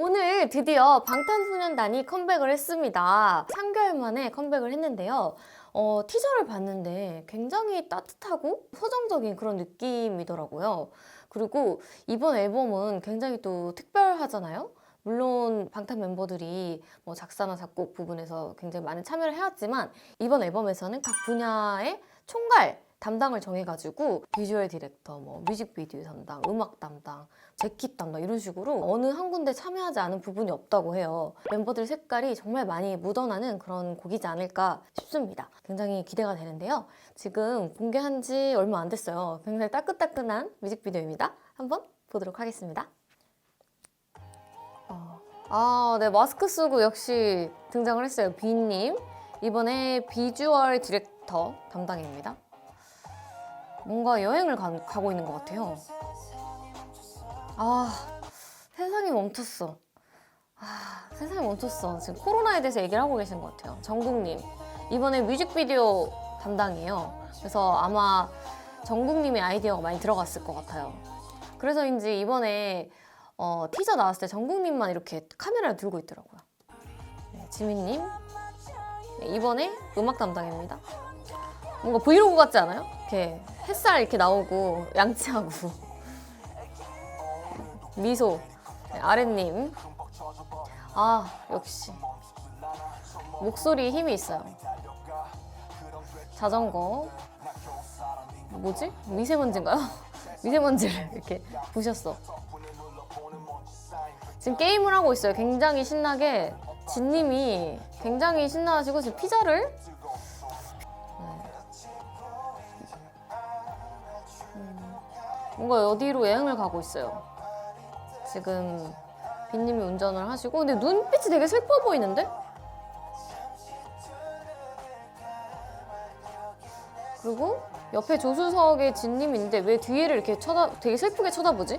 오늘 드디어 방탄소년단이 컴백을 했습니다. 3개월 만에 컴백을 했는데요. 티저를 봤는데 굉장히 따뜻하고 서정적인 그런 느낌이더라고요. 그리고 이번 앨범은 굉장히 또 특별하잖아요. 물론 방탄 멤버들이 뭐 작사나 작곡 부분에서 굉장히 많은 참여를 해왔지만 이번 앨범에서는 각 분야의 총괄 담당을 정해가지고 비주얼 디렉터, 뭐 뮤직비디오 담당, 음악 담당, 재킷 담당 이런 식으로 어느 한 군데 참여하지 않은 부분이 없다고 해요. 멤버들 색깔이 정말 많이 묻어나는 그런 곡이지 않을까 싶습니다. 굉장히 기대가 되는데요. 지금 공개한 지 얼마 안 됐어요. 굉장히 따끈따끈한 뮤직비디오입니다. 한번 보도록 하겠습니다. 네, 마스크 쓰고 역시 등장을 했어요. 비님. 이번에 비주얼 디렉터 담당입니다. 뭔가 여행을 가고 있는 것 같아요. 세상이 멈췄어. 세상이 멈췄어. 지금 코로나에 대해서 얘기를 하고 계신 것 같아요. 정국님. 이번에 뮤직비디오 담당이에요. 그래서 아마 정국님의 아이디어가 많이 들어갔을 것 같아요. 그래서인지 이번에 티저 나왔을 때 정국님만 이렇게 카메라를 들고 있더라고요. 네, 지민님. 네, 이번에 음악 담당입니다. 뭔가 브이로그 같지 않아요? 이렇게 햇살 이렇게 나오고 양치하고 미소. 네, 아랫님. 역시 목소리에 힘이 있어요. 자전거. 뭐지? 미세먼지인가요? 미세먼지를 이렇게 부셨어. 지금 게임을 하고 있어요. 굉장히 신나게. 진님이 굉장히 신나하시고 지금 피자를 뭔가 어디로 여행을 가고 있어요. 지금 빈님이 운전을 하시고 근데 눈빛이 되게 슬퍼 보이는데? 그리고 옆에 조수석에 진님이 있는데 왜 뒤에를 이렇게 되게 슬프게 쳐다보지?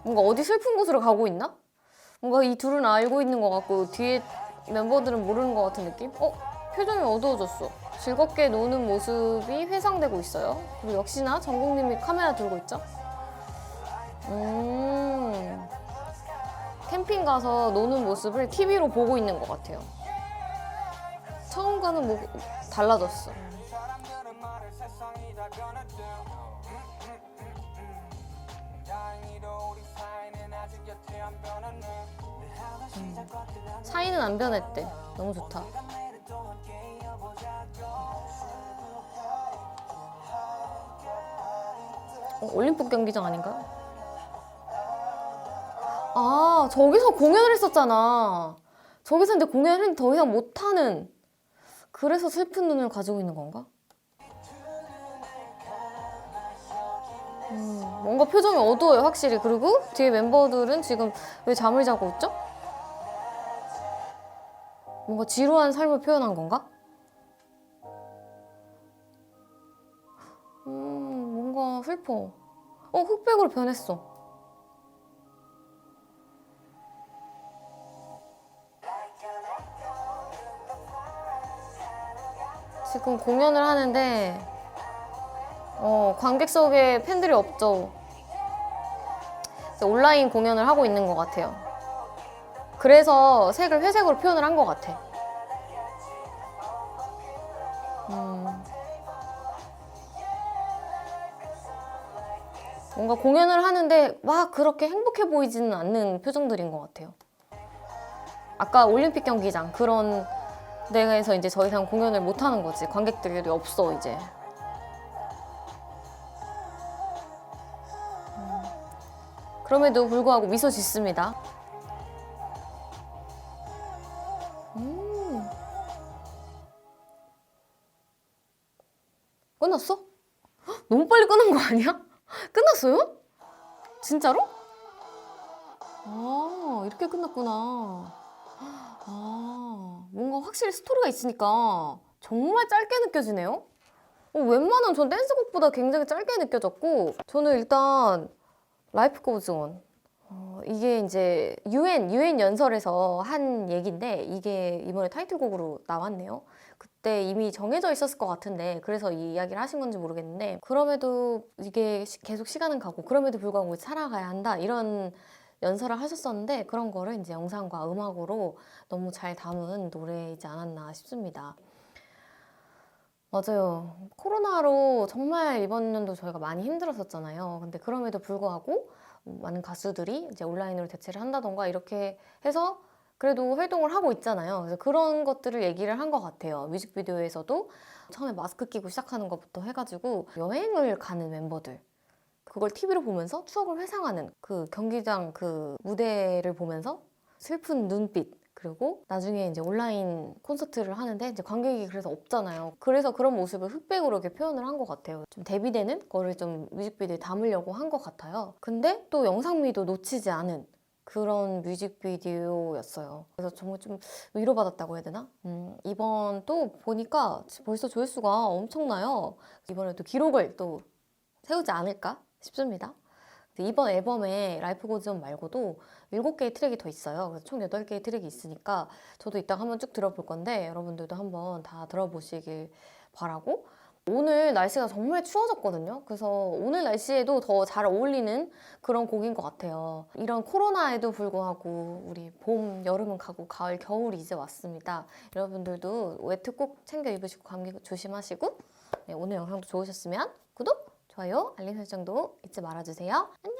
뭔가 어디 슬픈 곳으로 가고 있나? 뭔가 이 둘은 알고 있는 것 같고 뒤에 멤버들은 모르는 것 같은 느낌? 표정이 어두워졌어. 즐겁게 노는 모습이 회상되고 있어요. 그리고 역시나 정국님이 카메라 들고 있죠? 캠핑 가서 노는 모습을 TV로 보고 있는 것 같아요. 처음과는 뭐 달라졌어. 사이는 안 변했대. 너무 좋다. 올림픽 경기장 아닌가요? 저기서 공연을 했었잖아. 저기서 근데 공연을 했는데 더 이상 못하는. 그래서 슬픈 눈을 가지고 있는 건가? 뭔가 표정이 어두워요, 확실히. 그리고 뒤에 멤버들은 지금 왜 잠을 자고 있죠? 뭔가 지루한 삶을 표현한 건가? 뭔가 슬퍼. 흑백으로 변했어. 지금 공연을 하는데 관객석에 팬들이 없죠. 온라인 공연을 하고 있는 것 같아요. 그래서 색을 회색으로 표현을 한 것 같아. 뭔가 공연을 하는데 막 그렇게 행복해 보이지는 않는 표정들인 것 같아요. 아까 올림픽 경기장 그런 데에서 이제 더 이상 공연을 못 하는 거지. 관객들이 없어 이제. 그럼에도 불구하고 미소 짓습니다. 끝났어? 너무 빨리 끝난 거 아니야? 끝났어요? 진짜로? 이렇게 끝났구나. 뭔가 확실히 스토리가 있으니까 정말 짧게 느껴지네요. 웬만한 전 댄스곡보다 굉장히 짧게 느껴졌고 저는 일단 라이프 고즈 온 이게 이제 UN 연설에서 한 얘기인데 이게 이번에 타이틀곡으로 나왔네요. 그때 이미 정해져 있었을 것 같은데 그래서 이 이야기를 하신 건지 모르겠는데 그럼에도 이게 계속 시간은 가고 그럼에도 불구하고 살아가야 한다 이런 연설을 하셨었는데 그런 거를 이제 영상과 음악으로 너무 잘 담은 노래이지 않았나 싶습니다. 맞아요. 코로나로 정말 이번 연도 저희가 많이 힘들었었잖아요. 근데 그럼에도 불구하고 많은 가수들이 이제 온라인으로 대체를 한다던가 이렇게 해서 그래도 활동을 하고 있잖아요. 그래서 그런 것들을 얘기를 한 것 같아요. 뮤직비디오에서도 처음에 마스크 끼고 시작하는 것부터 해가지고 여행을 가는 멤버들, 그걸 TV로 보면서 추억을 회상하는 그 경기장 그 무대를 보면서 슬픈 눈빛, 그리고 나중에 이제 온라인 콘서트를 하는데 이제 관객이 그래서 없잖아요. 그래서 그런 모습을 흑백으로 이렇게 표현을 한 것 같아요. 좀 대비되는 거를 좀 뮤직비디오에 담으려고 한 것 같아요. 근데 또 영상미도 놓치지 않은 그런 뮤직비디오였어요. 그래서 정말 좀 위로받았다고 해야 되나? 이번 또 보니까 벌써 조회수가 엄청나요. 이번에도 기록을 또 세우지 않을까 싶습니다. 이번 앨범에 라이프 고즈 온 말고도 7개의 트랙이 더 있어요. 그래서 총 8개의 트랙이 있으니까 저도 이따가 한번 쭉 들어볼 건데 여러분들도 한번 다 들어보시길 바라고, 오늘 날씨가 정말 추워졌거든요. 그래서 오늘 날씨에도 더 잘 어울리는 그런 곡인 것 같아요. 이런 코로나에도 불구하고 우리 봄, 여름은 가고 가을, 겨울이 이제 왔습니다. 여러분들도 외투 꼭 챙겨 입으시고 감기 조심하시고, 네, 오늘 영상도 좋으셨으면 구독, 좋아요, 알림 설정도 잊지 말아주세요. 안녕!